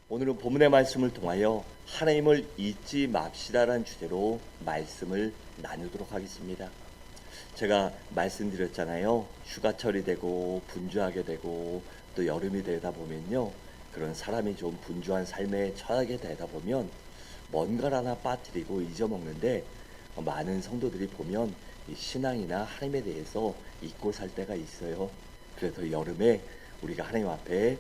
오늘은 본문의 말씀을 통하여 하나님을 잊지 맙시다라는 주제로 말씀을 나누도록 하겠습니다. 제가 말씀드렸잖아요. 휴가철이 되고 분주하게 되고 또 여름이 되다 보면요, 그런 사람이 좀 분주한 삶에 처하게 되다 보면 뭔가를 하나 빠뜨리고 잊어먹는데, 많은 성도들이 보면 이 신앙이나 하나님에 대해서 잊고 살 때가 있어요. 그래서 여름에 우리가 하나님 앞에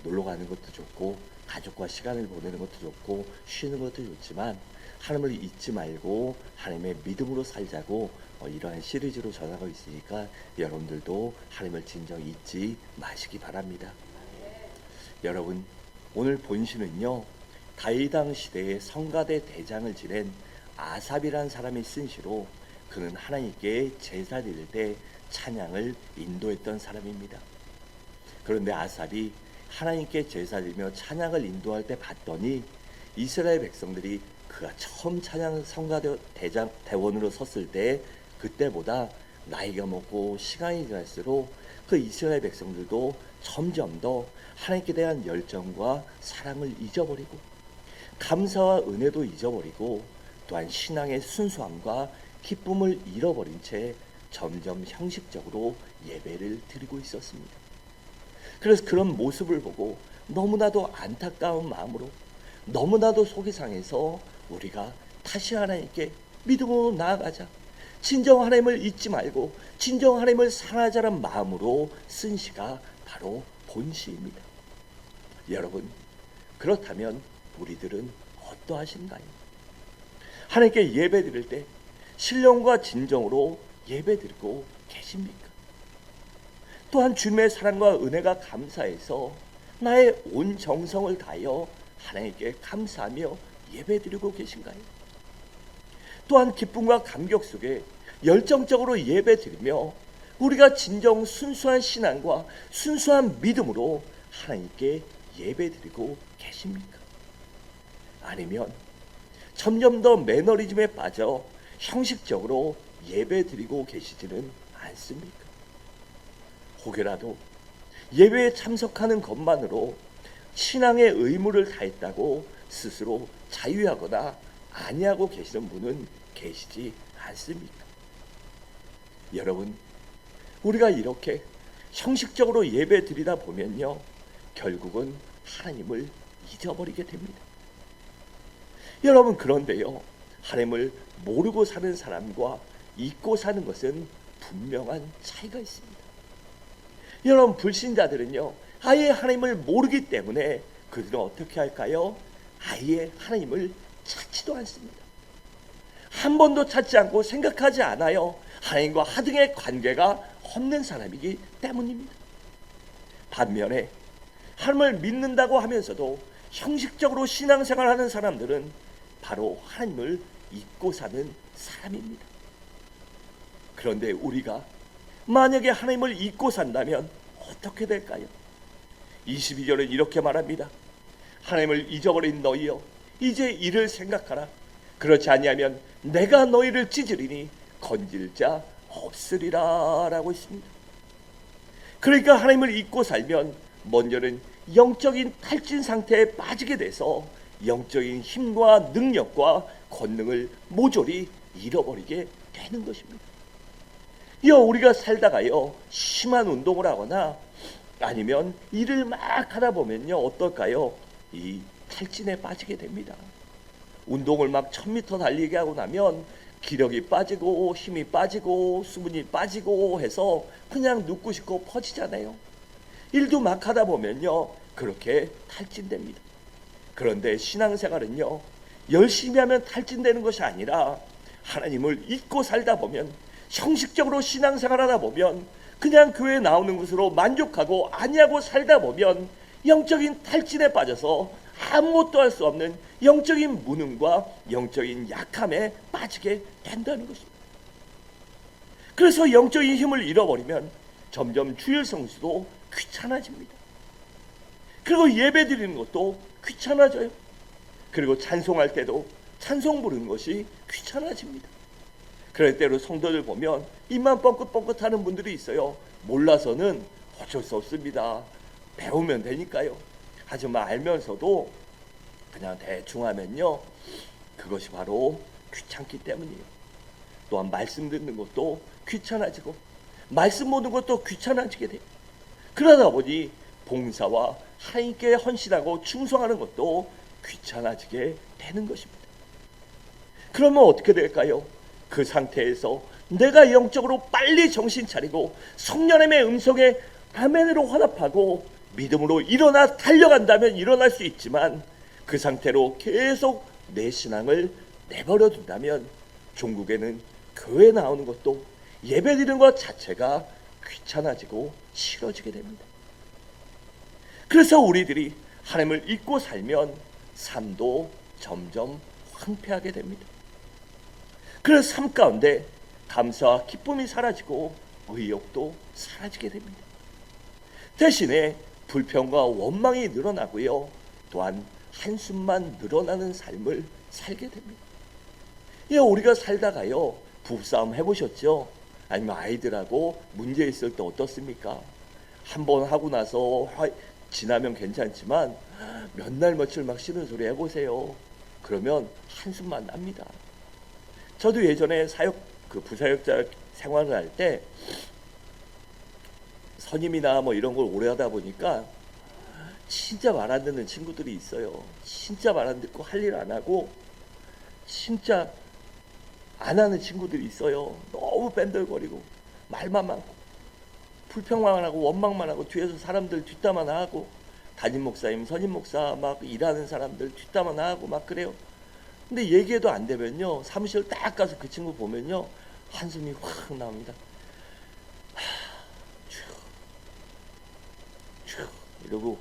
놀러 가는 것도 좋고 가족과 시간을 보내는 것도 좋고 쉬는 것도 좋지만, 하나님을 잊지 말고 하나님의 믿음으로 살자고 이러한 시리즈로 전하고 있으니까 여러분들도 하나님을 진정 잊지 마시기 바랍니다. 여러분, 오늘 본시는요, 다윗왕 시대의 성가대 대장을 지낸 아삽이라는 사람이 쓴 시로, 그는 하나님께 제사 드릴 때 찬양을 인도했던 사람입니다. 그런데 아삽이 하나님께 제사 드리며 찬양을 인도할 때 봤더니 이스라엘 백성들이 그가 처음 찬양 성가대 대장 대원으로 섰을 때 그때보다 나이가 먹고 시간이 지날수록 그 이스라엘 백성들도 점점 더 하나님께 대한 열정과 사랑을 잊어버리고 감사와 은혜도 잊어버리고 또한 신앙의 순수함과 기쁨을 잃어버린 채 점점 형식적으로 예배를 드리고 있었습니다. 그래서 그런 모습을 보고 너무나도 안타까운 마음으로, 너무나도 속이 상해서 우리가 다시 하나님께 믿음으로 나아가자, 진정 하나님을 잊지 말고 진정 하나님을 사랑하자는 마음으로 쓴 시가 바로 본시입니다. 여러분, 그렇다면 우리들은 어떠하신가요? 하나님께 예배 드릴 때 신령과 진정으로 예배 드리고 계십니까? 또한 주님의 사랑과 은혜가 감사해서 나의 온 정성을 다하여 하나님께 감사하며 예배 드리고 계신가요? 또한 기쁨과 감격 속에 열정적으로 예배 드리며 우리가 진정 순수한 신앙과 순수한 믿음으로 하나님께 예배 드리고 계십니까? 아니면 점점 더 매너리즘에 빠져 형식적으로 예배 드리고 계시지는 않습니까? 혹여라도 예배에 참석하는 것만으로 신앙의 의무를 다했다고 스스로 자유하거나 아니하고 계시는 분은 계시지 않습니까? 여러분, 우리가 이렇게 형식적으로 예배 드리다 보면요, 결국은 하나님을 잊어버리게 됩니다. 여러분, 그런데요, 하나님을 모르고 사는 사람과 잊고 사는 것은 분명한 차이가 있습니다. 여러분, 불신자들은요, 아예 하나님을 모르기 때문에 그들은 어떻게 할까요? 아예 하나님을 찾지도 않습니다. 한 번도 찾지 않고 생각하지 않아요. 하나님과 하등의 관계가 없는 사람이기 때문입니다. 반면에 하나님을 믿는다고 하면서도 형식적으로 신앙생활하는 사람들은 바로 하나님을 잊고 사는 사람입니다. 그런데 우리가 만약에 하나님을 잊고 산다면 어떻게 될까요? 22절은 이렇게 말합니다. 하나님을 잊어버린 너희여, 이제 이를 생각하라. 그렇지 아니하면 내가 너희를 찢으리니 건질 자 없으리라 라고 있습니다. 그러니까 하나님을 잊고 살면 먼저는 영적인 탈진 상태에 빠지게 돼서 영적인 힘과 능력과 권능을 모조리 잃어버리게 되는 것입니다. 우리가 살다가요, 심한 운동을 하거나 아니면 일을 막 하다 보면요, 어떨까요? 이 탈진에 빠지게 됩니다. 운동을 막 1000m 달리게 하고 나면 기력이 빠지고 힘이 빠지고 수분이 빠지고 해서 그냥 눕고 싶고 퍼지잖아요. 일도 막 하다 보면요, 그렇게 탈진됩니다. 그런데 신앙생활은요, 열심히 하면 탈진되는 것이 아니라 하나님을 잊고 살다 보면, 형식적으로 신앙생활하다 보면, 그냥 교회에 나오는 것으로 만족하고 아니하고 살다 보면 영적인 탈진에 빠져서 아무것도 할 수 없는 영적인 무능과 영적인 약함에 빠지게 된다는 것입니다. 그래서 영적인 힘을 잃어버리면 점점 주일 성수도 귀찮아집니다. 그리고 예배 드리는 것도 귀찮아져요. 그리고 찬송할 때도 찬송 부르는 것이 귀찮아집니다. 그럴 때로 성도들 보면 입만 뻥긋뻥긋 하는 분들이 있어요. 몰라서는 어쩔 수 없습니다. 배우면 되니까요. 하지만 알면서도 그냥 대충 하면요, 그것이 바로 귀찮기 때문이에요. 또한 말씀 듣는 것도 귀찮아지고 말씀 보는 것도 귀찮아지게 돼요. 그러다 보니 봉사와 하나님께 헌신하고 충성하는 것도 귀찮아지게 되는 것입니다. 그러면 어떻게 될까요? 그 상태에서 내가 영적으로 빨리 정신 차리고 성령님의 음성에 아멘으로 화답하고 믿음으로 일어나 달려간다면 일어날 수 있지만, 그 상태로 계속 내 신앙을 내버려 둔다면 종국에는 교회 나오는 것도 예배드리는 것 자체가 귀찮아지고 싫어지게 됩니다. 그래서 우리들이 하나님을 잊고 살면 삶도 점점 황폐하게 됩니다. 그래서 삶 가운데 감사와 기쁨이 사라지고 의욕도 사라지게 됩니다. 대신에 불평과 원망이 늘어나고요, 또한 한숨만 늘어나는 삶을 살게 됩니다. 예, 우리가 살다가요, 부부싸움 해보셨죠? 아니면 아이들하고 문제 있을 때 어떻습니까? 한번 하고 나서 지나면 괜찮지만 몇 날 며칠 막 싫은 소리 해보세요. 그러면 한숨만 납니다. 저도 예전에 부사역자 생활을 할 때 선임이나 뭐 이런 걸 오래 하다 보니까 진짜 말 안 듣는 친구들이 있어요. 진짜 말 안 듣고 할 일 안 하고 진짜 안 하는 친구들이 있어요. 너무 뺀들거리고 말만 많고 불평만 하고 원망만 하고 뒤에서 사람들 뒷담화나 하고, 담임 목사님, 선임 목사 막 일하는 사람들 뒷담화나 하고 막 그래요. 근데 얘기해도 안 되면요, 사무실 딱 가서 그 친구 보면요, 한숨이 확 나옵니다. 이러고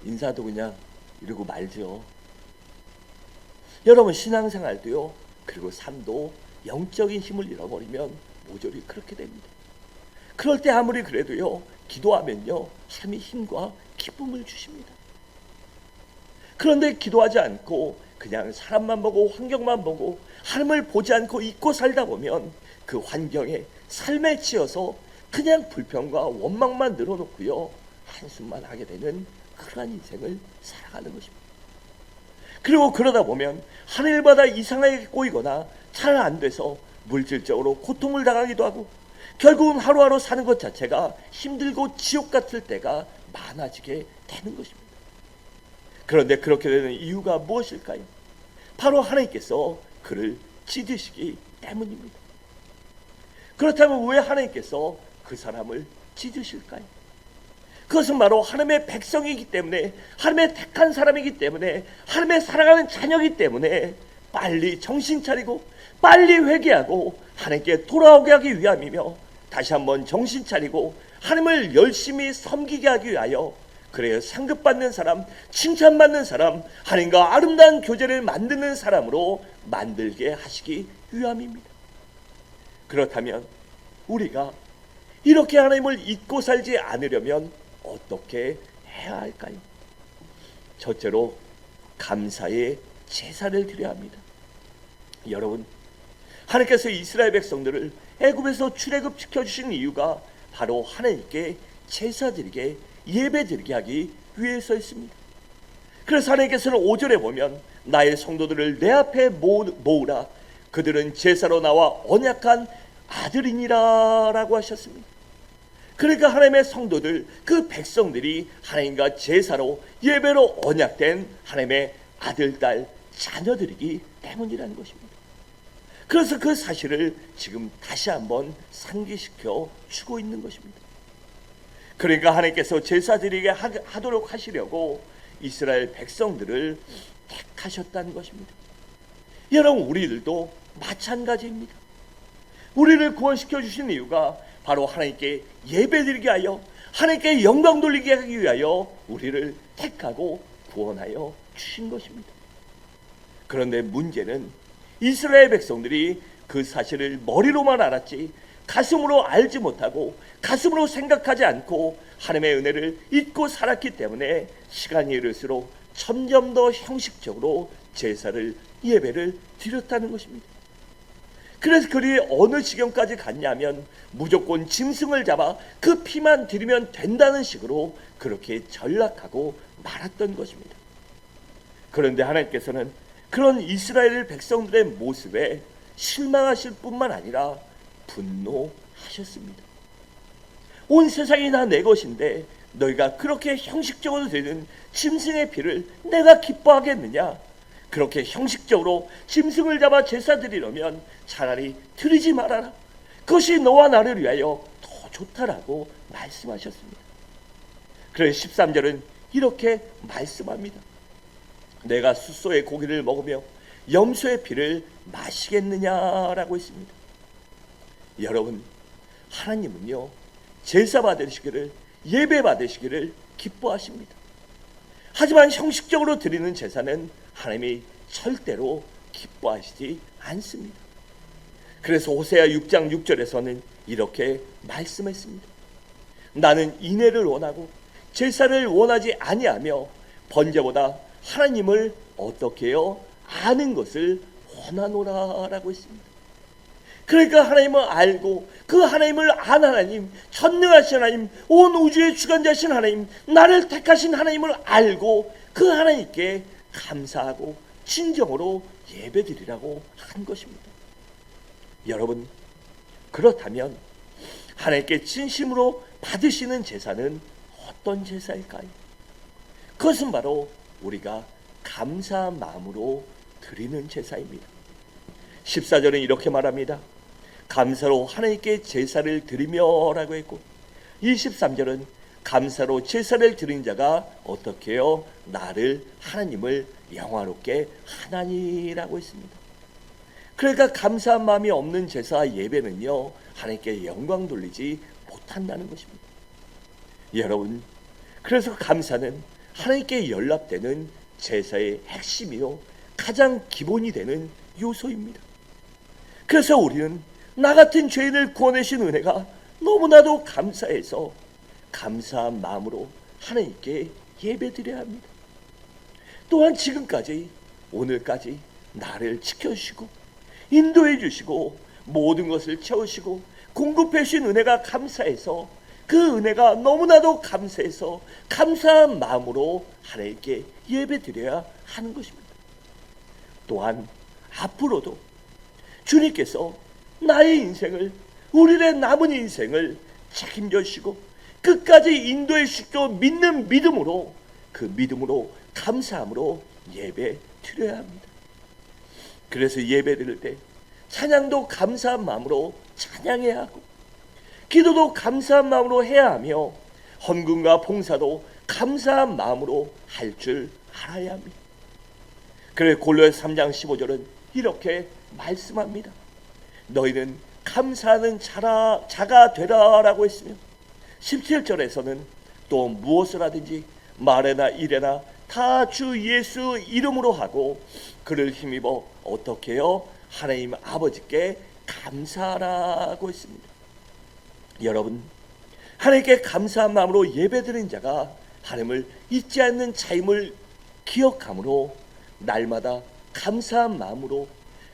인사도 그냥 이러고 말죠. 여러분, 신앙생활도요, 그리고 삶도 영적인 힘을 잃어버리면 모조리 그렇게 됩니다. 그럴 때 아무리 그래도요, 기도하면요, 하나님이 힘과 기쁨을 주십니다. 그런데 기도하지 않고 그냥 사람만 보고 환경만 보고 하나님을 보지 않고 잊고 살다 보면 그 환경에 삶에 치여서 그냥 불평과 원망만 늘어놓고요, 한숨만 하게 되는 그러한 인생을 살아가는 것입니다. 그리고 그러다 보면 하늘마다 이상하게 꼬이거나 잘 안 돼서 물질적으로 고통을 당하기도 하고, 결국은 하루하루 사는 것 자체가 힘들고 지옥 같을 때가 많아지게 되는 것입니다. 그런데 그렇게 되는 이유가 무엇일까요? 바로 하나님께서 그를 찢으시기 때문입니다. 그렇다면 왜 하나님께서 그 사람을 찢으실까요? 그것은 바로 하나님의 백성이기 때문에, 하나님의 택한 사람이기 때문에, 하나님의 사랑하는 자녀이기 때문에 빨리 정신 차리고 빨리 회개하고 하나님께 돌아오게 하기 위함이며, 다시 한번 정신 차리고 하나님을 열심히 섬기게 하기 위하여, 그래야 상급받는 사람, 칭찬받는 사람, 하나님과 아름다운 교제를 만드는 사람으로 만들게 하시기 위함입니다. 그렇다면 우리가 이렇게 하나님을 잊고 살지 않으려면 어떻게 해야 할까요? 첫째로 감사의 제사를 드려야 합니다. 여러분, 하나님께서 이스라엘 백성들을 애굽에서 출애굽시켜 주신 이유가 바로 하나님께 제사 드리게, 예배 드리게 하기 위해서였습니다. 그래서 하나님께서는 5절에 보면 나의 성도들을 내 앞에 모으라, 그들은 제사로 나와 언약한 아들이니라 라고 하셨습니다. 그러니까 하나님의 성도들, 그 백성들이 하나님과 제사로 예배로 언약된 하나님의 아들, 딸, 자녀들이기 때문이라는 것입니다. 그래서 그 사실을 지금 다시 한번 상기시켜 주고 있는 것입니다. 그러니까 하나님께서 제사 드리게 하도록 하시려고 이스라엘 백성들을 택하셨다는 것입니다. 여러분, 우리들도 마찬가지입니다. 우리를 구원시켜 주신 이유가 바로 하나님께 예배드리게 하여 하나님께 영광 돌리게 하기 위하여 우리를 택하고 구원하여 주신 것입니다. 그런데 문제는 이스라엘 백성들이 그 사실을 머리로만 알았지 가슴으로 알지 못하고 가슴으로 생각하지 않고 하나님의 은혜를 잊고 살았기 때문에 시간이 이를수록 점점 더 형식적으로 제사를, 예배를 드렸다는 것입니다. 그래서 그리 어느 지경까지 갔냐면 무조건 짐승을 잡아 그 피만 드리면 된다는 식으로 그렇게 전락하고 말았던 것입니다. 그런데 하나님께서는 그런 이스라엘 백성들의 모습에 실망하실 뿐만 아니라 분노하셨습니다. 온 세상이 다 내 것인데 너희가 그렇게 형식적으로 드리는 짐승의 피를 내가 기뻐하겠느냐? 그렇게 형식적으로 짐승을 잡아 제사 드리려면 차라리 드리지 말아라. 그것이 너와 나를 위하여 더 좋다라고 말씀하셨습니다. 그래서 13절은 이렇게 말씀합니다. 내가 숫소의 고기를 먹으며 염소의 피를 마시겠느냐라고 했습니다. 여러분, 하나님은요, 제사 받으시기를, 예배 받으시기를 기뻐하십니다. 하지만 형식적으로 드리는 제사는 하나님이 절대로 기뻐하시지 않습니다. 그래서 호세아 6장 6절에서는 이렇게 말씀했습니다. 나는 인애를 원하고 제사를 원하지 아니하며 번제보다 하나님을 어떻게 해요? 아는 것을 원하노라라고 했습니다. 그러니까 하나님을 알고 그 하나님을 안 하나님, 전능하신 하나님, 온 우주의 주관자신 하나님, 나를 택하신 하나님을 알고 그 하나님께 감사하고 진정으로 예배드리라고 한 것입니다. 여러분, 그렇다면 하나님께 진심으로 받으시는 제사는 어떤 제사일까요? 그것은 바로 우리가 감사한 마음으로 드리는 제사입니다. 14절은 이렇게 말합니다. 감사로 하나님께 제사를 드리며 라고 했고, 23절은 감사로 제사를 드린 자가 어떻게 해요? 나를, 하나님을 영화롭게 하나니라고 했습니다. 그러니까 감사한 마음이 없는 제사 예배는요, 하나님께 영광 돌리지 못한다는 것입니다. 여러분, 그래서 감사는 하나님께 연락되는 제사의 핵심이요, 가장 기본이 되는 요소입니다. 그래서 우리는 나 같은 죄인을 구원하신 은혜가 너무나도 감사해서 감사한 마음으로 하나님께 예배드려야 합니다. 또한 지금까지, 오늘까지 나를 지켜주시고 인도해 주시고 모든 것을 채우시고 공급해 주신 은혜가 감사해서 그 은혜가 너무나도 감사해서 감사한 마음으로 하나님께 예배드려야 하는 것입니다. 또한 앞으로도 주님께서 나의 인생을, 우리의 남은 인생을 책임져 주시고 끝까지 인도해 주시고 믿는 믿음으로, 그 믿음으로 감사함으로 예배 드려야 합니다. 그래서 예배 드릴 때 찬양도 감사한 마음으로 찬양해야 하고 기도도 감사한 마음으로 해야 하며 헌금과 봉사도 감사한 마음으로 할 줄 알아야 합니다. 그래서 골로새 3장 15절은 이렇게 말씀합니다. 너희는 감사하는 자가 되라라고 했으며 17절에서는 또 무엇을 하든지 말에나 일에나 다 주 예수 이름으로 하고 그를 힘입어 어떻게 해요? 하나님 아버지께 감사하라고 했습니다. 여러분, 하나님께 감사한 마음으로 예배드리는 자가 하나님을 잊지 않는 자임을 기억함으로 날마다 감사한 마음으로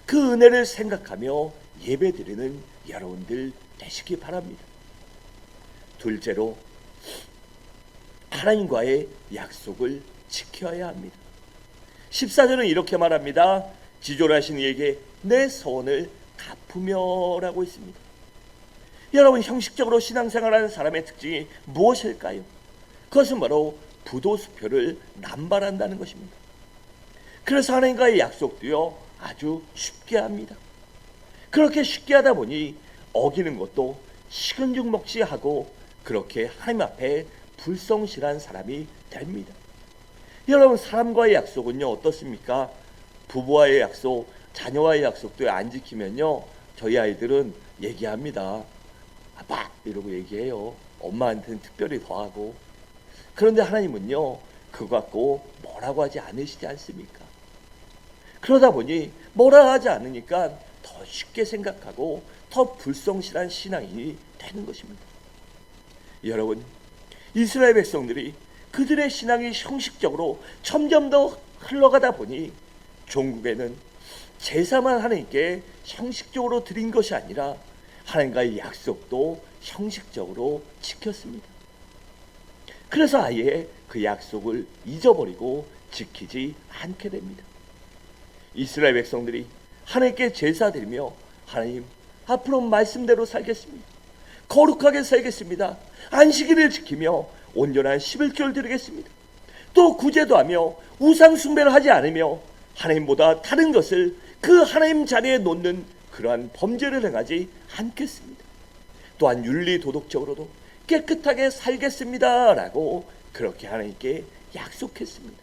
그 은혜를 생각하며 예배드리는 여러분들 되시기 바랍니다. 둘째로, 하나님과의 약속을 지켜야 합니다. 14절은 이렇게 말합니다. 지존하신 이에게 내 소원을 갚으며 라고 했습니다. 여러분, 형식적으로 신앙생활하는 사람의 특징이 무엇일까요? 그것은 바로 부도수표를 남발한다는 것입니다. 그래서 하나님과의 약속도요, 아주 쉽게 합니다. 그렇게 쉽게 하다 보니 어기는 것도 식은 죽 먹지 하고 그렇게 하나님 앞에 불성실한 사람이 됩니다. 여러분, 사람과의 약속은요 어떻습니까? 부부와의 약속, 자녀와의 약속도 안 지키면요 저희 아이들은 얘기합니다. 아빠 이러고 얘기해요. 엄마한테는 특별히 더하고. 그런데 하나님은요 그거 갖고 뭐라고 하지 않으시지 않습니까? 그러다 보니 뭐라 하지 않으니까 더 쉽게 생각하고 더 불성실한 신앙이 되는 것입니다. 여러분, 이스라엘 백성들이 그들의 신앙이 형식적으로 점점 더 흘러가다 보니 종국에는 제사만 하나님께 형식적으로 드린 것이 아니라 하나님과의 약속도 형식적으로 지켰습니다. 그래서 아예 그 약속을 잊어버리고 지키지 않게 됩니다. 이스라엘 백성들이 하나님께 제사 드리며 하나님 앞으로 말씀대로 살겠습니다. 거룩하게 살겠습니다. 안식일을 지키며 온전한 11개월 드리겠습니다. 또 구제도 하며 우상 숭배를 하지 않으며 하나님보다 다른 것을 그 하나님 자리에 놓는 그러한 범죄를 행하지 않겠습니다. 또한 윤리 도덕적으로도 깨끗하게 살겠습니다 라고 그렇게 하나님께 약속했습니다.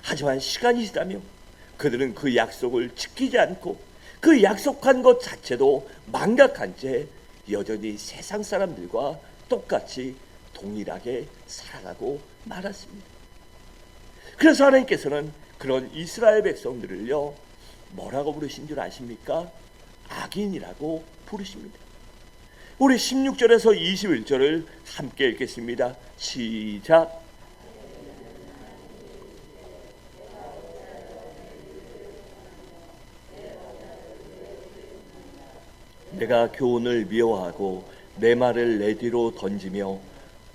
하지만 시간이 지나며 그들은 그 약속을 지키지 않고 그 약속한 것 자체도 망각한 채 여전히 세상 사람들과 똑같이 동일하게 살아가고 말았습니다. 그래서 하나님께서는 그런 이스라엘 백성들을요 뭐라고 부르신 줄 아십니까? 악인이라고 부르십니다. 우리 16절에서 21절을 함께 읽겠습니다. 시작. 내가 교훈을 미워하고 내 말을 내 뒤로 던지며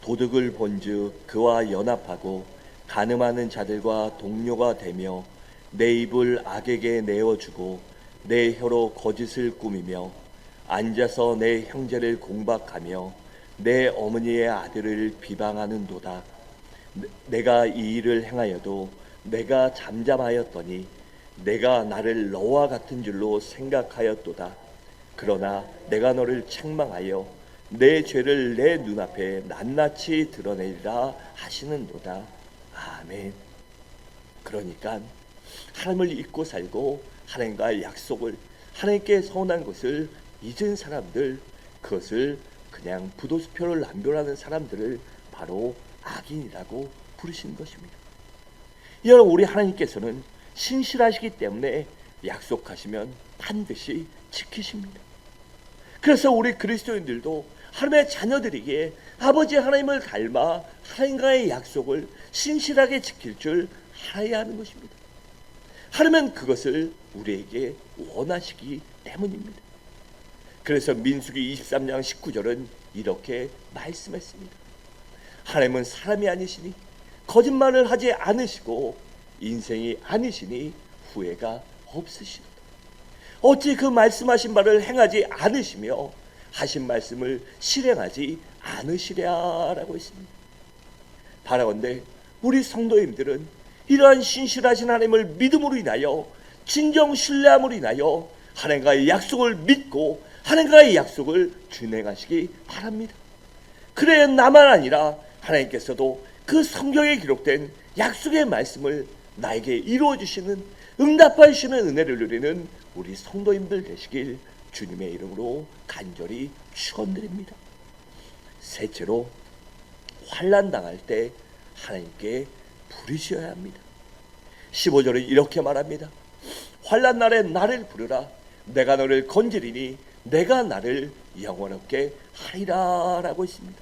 도둑을 본즉 그와 연합하고 간음하는 자들과 동료가 되며 내 입을 악에게 내어주고 내 혀로 거짓을 꾸미며 앉아서 내 형제를 공박하며 내 어머니의 아들을 비방하는도다. 내가 이 일을 행하여도 내가 잠잠하였더니 내가 나를 너와 같은 줄로 생각하였도다. 그러나 내가 너를 책망하여 내 죄를 내 눈앞에 낱낱이 드러내리라 하시는도다. 아멘. 그러니까 하나님을 잊고 살고 하나님과의 약속을, 하나님께 서운한 것을 잊은 사람들, 그것을 그냥 부도수표를 남별하는 사람들을 바로 악인이라고 부르신 것입니다. 여러분, 우리 하나님께서는 신실하시기 때문에 약속하시면 반드시 지키십니다. 그래서 우리 그리스도인들도 하나님의 자녀들에게 아버지 하나님을 닮아 하나님과의 약속을 신실하게 지킬 줄 알아야 하는 것입니다. 하나님은 그것을 우리에게 원하시기 때문입니다. 그래서 민수기 23장 19절은 이렇게 말씀했습니다. 하나님은 사람이 아니시니 거짓말을 하지 않으시고 인생이 아니시니 후회가 없으시도다. 어찌 그 말씀하신 바를 행하지 않으시며 하신 말씀을 실행하지 않으시랴라고 했습니다. 바라건대 우리 성도님들은 이러한 신실하신 하나님을 믿음으로 인하여 진정 신뢰함으로 인하여 하나님과의 약속을 믿고 하나님과의 약속을 준행하시기 바랍니다. 그래야 나만 아니라 하나님께서도 그 성경에 기록된 약속의 말씀을 나에게 이루어 주시는, 응답해 주시는 은혜를 누리는 우리 성도님들 되시길 주님의 이름으로 간절히 축원드립니다. 셋째로, 환난 당할 때 하나님께 부르셔야 합니다. 15절은 이렇게 말합니다. 환난 날에 나를 부르라. 내가 너를 건지리니 내가 나를 영원롭게 하리라 라고 했습니다.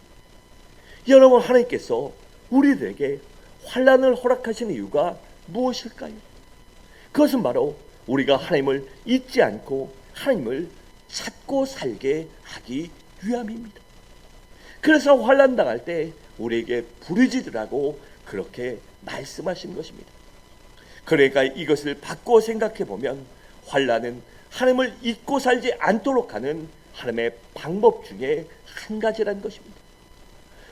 여러분, 하나님께서 우리들에게 환난을 허락하신 이유가 무엇일까요? 그것은 바로 우리가 하나님을 잊지 않고 하나님을 찾고 살게 하기 위함입니다. 그래서 환난 당할 때 우리에게 부르짖으라고 그렇게 말씀하신 것입니다. 그러니까 이것을 바꿔 생각해 보면 환난은 하나님을 잊고 살지 않도록 하는 하나님의 방법 중에 한 가지라는 것입니다.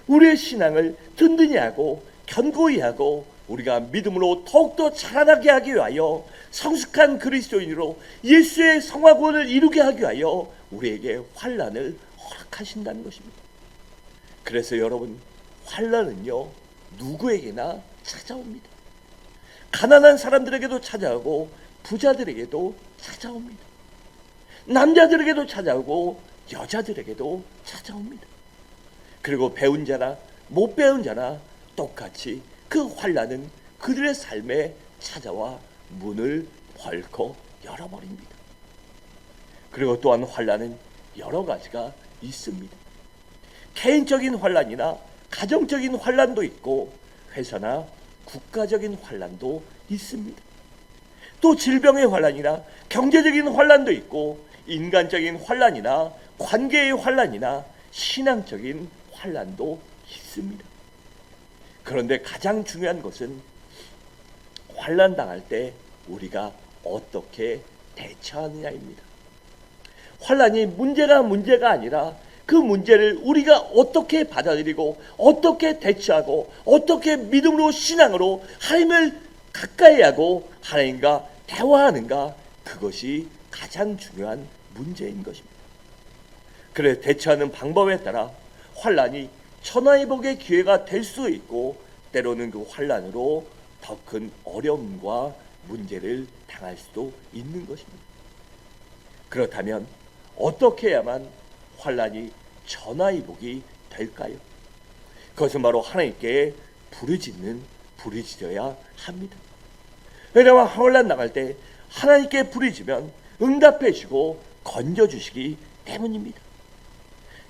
우리의 신앙을 든든히 하고 견고히 하고 우리가 믿음으로 더욱더 자라나게 하기 위하여 성숙한 그리스도인으로 예수의 성화구원을 이루게 하기 위하여 우리에게 환난을 허락하신다는 것입니다. 그래서 여러분, 환난은요 누구에게나 찾아옵니다. 가난한 사람들에게도 찾아오고 부자들에게도 찾아옵니다. 남자들에게도 찾아오고 여자들에게도 찾아옵니다. 그리고 배운 자나 못 배운 자나 똑같이 그 환난은 그들의 삶에 찾아와 문을 벌컥 열어버립니다. 그리고 또한 환난은 여러 가지가 있습니다. 개인적인 환난이나 가정적인 환난도 있고 회사나 국가적인 환난도 있습니다. 또 질병의 환란이나 경제적인 환란도 있고 인간적인 환란이나 관계의 환란이나 신앙적인 환란도 있습니다. 그런데 가장 중요한 것은 환란 당할 때 우리가 어떻게 대처하느냐입니다. 환란이 문제가 아니라 그 문제를 우리가 어떻게 받아들이고 어떻게 대처하고 어떻게 믿음으로 신앙으로 하나님을 가까이 하고 하나님과 대화하는가, 그것이 가장 중요한 문제인 것입니다. 그래 대처하는 방법에 따라 환란이 천하의복의 기회가 될 수 있고 때로는 그 환란으로 더 큰 어려움과 문제를 당할 수도 있는 것입니다. 그렇다면 어떻게 해야만 환란이 천하의복이 될까요? 그것은 바로 하나님께 부르짖어야 합니다. 왜냐하면 환란 나갈 때 하나님께 부르짖으면 응답해 주시고 건져 주시기 때문입니다.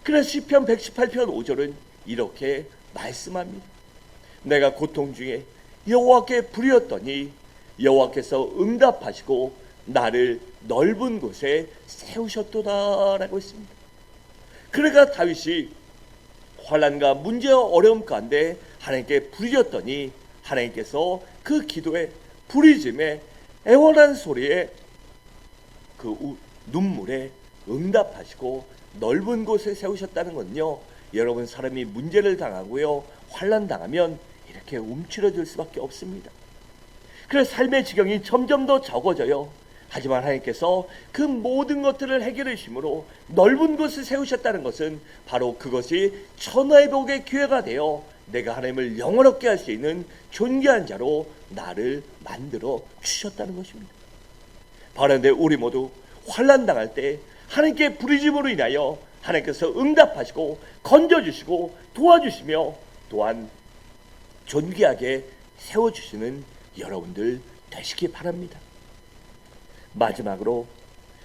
그래서 시편 118편 5절은 이렇게 말씀합니다. 내가 고통 중에 여호와께 부르짖었더니 여호와께서 응답하시고 나를 넓은 곳에 세우셨도다라고 했습니다. 그러니까 다윗이 환난과 문제와 어려움 가운데 하나님께 부르짖었더니 하나님께서 그 기도에 부르짖음에 애원한 소리에 그 눈물에 응답하시고 넓은 곳에 세우셨다는 건요, 여러분 사람이 문제를 당하고요 환난 당하면 이렇게 움츠러들 수밖에 없습니다. 그래서 삶의 지경이 점점 더 적어져요. 하지만 하나님께서 그 모든 것들을 해결해 주심으로 넓은 곳을 세우셨다는 것은 바로 그것이 천하의 복의 기회가 되어 내가 하나님을 영원롭게 할 수 있는 존귀한 자로 나를 만들어 주셨다는 것입니다. 바른데 우리 모두 환난 당할 때 하나님께 부르짖음으로 인하여 하나님께서 응답하시고 건져주시고 도와주시며 또한 존귀하게 세워주시는 여러분들 되시기 바랍니다. 마지막으로,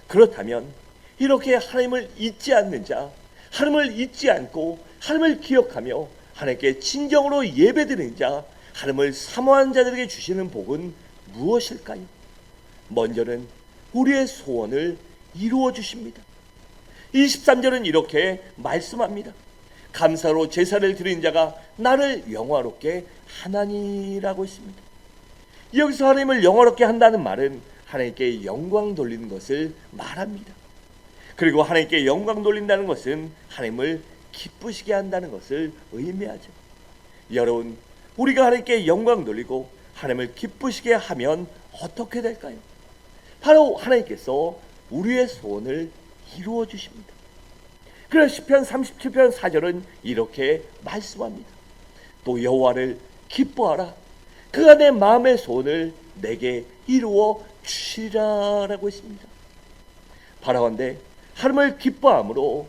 그렇다면 이렇게 하나님을 잊지 않는 자, 하나님을 잊지 않고 하나님을 기억하며 하나님께 진정으로 예배드리는 자, 하나님을 사모하는 자들에게 주시는 복은 무엇일까요? 먼저는 우리의 소원을 이루어 주십니다. 23절은 이렇게 말씀합니다. 감사로 제사를 드리는 자가 나를 영화롭게 하나니라고 했습니다. 여기서 하나님을 영화롭게 한다는 말은 하나님께 영광 돌리는 것을 말합니다. 그리고 하나님께 영광 돌린다는 것은 하나님을 기쁘시게 한다는 것을 의미하죠. 여러분, 우리가 하나님께 영광 돌리고 하나님을 기쁘시게 하면 어떻게 될까요? 바로 하나님께서 우리의 소원을 이루어 주십니다. 그래서 시편 37편 4절은 이렇게 말씀합니다. 또 여호와를 기뻐하라. 그가 내 마음의 소원을 내게 이루어 주시리라라고 했습니다. 바라건대 하나님을 기뻐함으로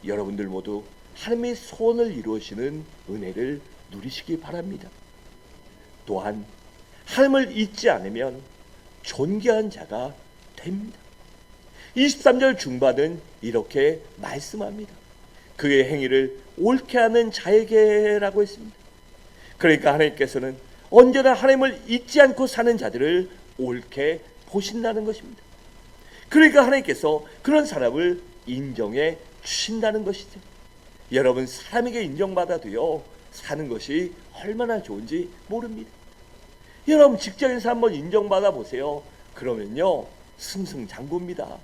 여러분들 모두 하나님의 소원을 이루시는 은혜를 누리시기 바랍니다. 또한 하나님을 잊지 않으면 존귀한 자가 됩니다. 23절 중반은 이렇게 말씀합니다. 그의 행위를 옳게 하는 자에게라고 했습니다. 그러니까 하나님께서는 언제나 하나님을 잊지 않고 사는 자들을 옳게 보신다는 것입니다. 그러니까 하나님께서 그런 사람을 인정해 주신다는 것이죠. 여러분, 사람에게 인정받아도요 사는 것이 얼마나 좋은지 모릅니다. 여러분, 직장에서 한번 인정받아 보세요. 그러면요 승승장구입니다.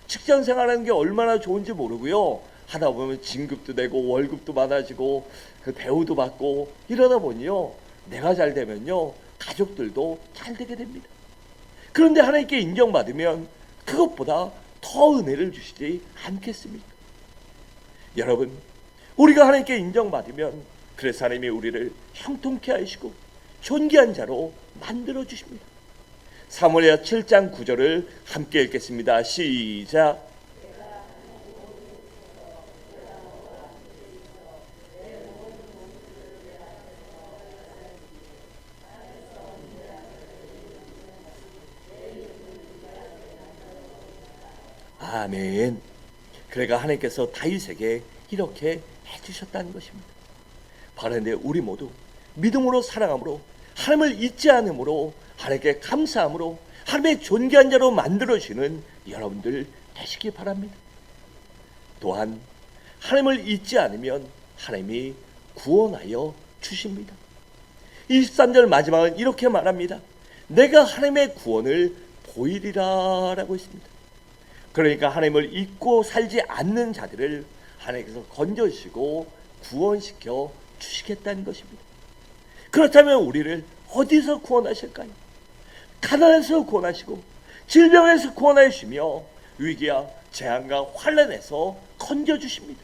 직장 생활하는 게 얼마나 좋은지 모르고요, 하다 보면 진급도 되고 월급도 많아지고 배우도 받고 이러다 보니요 내가 잘 되면요 가족들도 잘 되게 됩니다. 그런데 하나님께 인정받으면 그것보다 더 은혜를 주시지 않겠습니까? 여러분, 우리가 하나님께 인정받으면 그래서 하나님이 우리를 형통케 하시고 존귀한 자로 만들어 주십니다. 사무엘하 7장 9절을 함께 읽겠습니다. 시작. 아멘. 그러니까 하나님께서 다윗에게 이렇게 해주셨다는 것입니다. 바른데 우리 모두 믿음으로 사랑함으로 하나님을 잊지 않음으로 하나님께 감사함으로 하나님의 존귀한 자로 만들어주시는 여러분들 되시기 바랍니다. 또한 하나님을 잊지 않으면 하나님이 구원하여 주십니다. 23절 마지막은 이렇게 말합니다. 내가 하나님의 구원을 보이리라 라고 했습니다. 그러니까 하나님을 잊고 살지 않는 자들을 하나님께서 건져주시고 구원시켜 주시겠다는 것입니다. 그렇다면 우리를 어디서 구원하실까요? 가난에서 구원하시고 질병에서 구원하여 주시며 위기와 재앙과 환난에서 건져주십니다.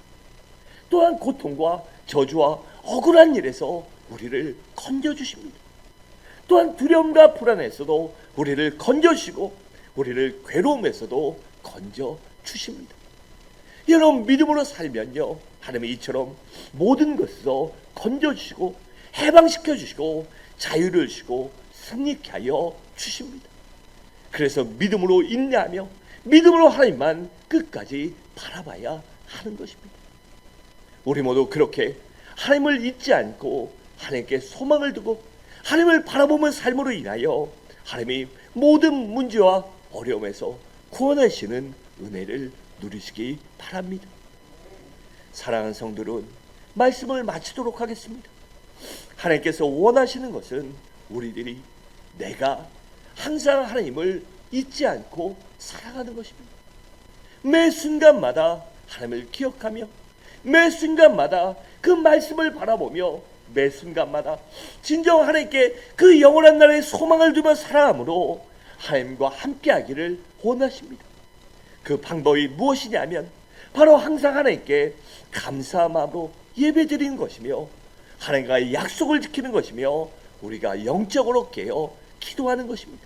또한 고통과 저주와 억울한 일에서 우리를 건져주십니다. 또한 두려움과 불안에서도 우리를 건져주시고 우리를 괴로움에서도 건져주십니다. 여러분 믿음으로 살면요 하나님이 이처럼 모든 것에서 건져주시고 해방시켜 주시고 자유를 주시고 승리케 하여 주십니다. 그래서 믿음으로 인내하며 믿음으로 하나님만 끝까지 바라봐야 하는 것입니다. 우리 모두 그렇게 하나님을 잊지 않고 하나님께 소망을 두고 하나님을 바라보는 삶으로 인하여 하나님이 모든 문제와 어려움에서 구원하시는 은혜를 누리시기 바랍니다. 사랑하는 성도들은 말씀을 마치도록 하겠습니다. 하나님께서 원하시는 것은 우리들이 내가 항상 하나님을 잊지 않고 살아가는 것입니다. 매 순간마다 하나님을 기억하며 매 순간마다 그 말씀을 바라보며 매 순간마다 진정 하나님께 그 영원한 나라의 소망을 두며 살아감으로 하나님과 함께하기를 원하십니다. 그 방법이 무엇이냐면 바로 항상 하나님께 감사한 마음으로 예배드리는 것이며 하나님과의 약속을 지키는 것이며 우리가 영적으로 깨어 기도하는 것입니다.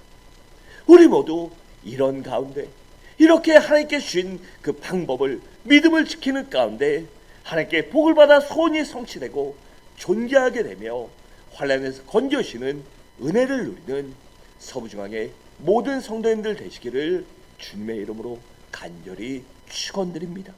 우리 모두 이런 가운데 이렇게 하나님께 주신 그 방법을 믿음을 지키는 가운데 하나님께 복을 받아 소원이 성취되고 존귀하게 되며 환난에서 건져주시는 은혜를 누리는 서부중앙의 모든 성도님들 되시기를 주님의 이름으로 간절히 축원드립니다.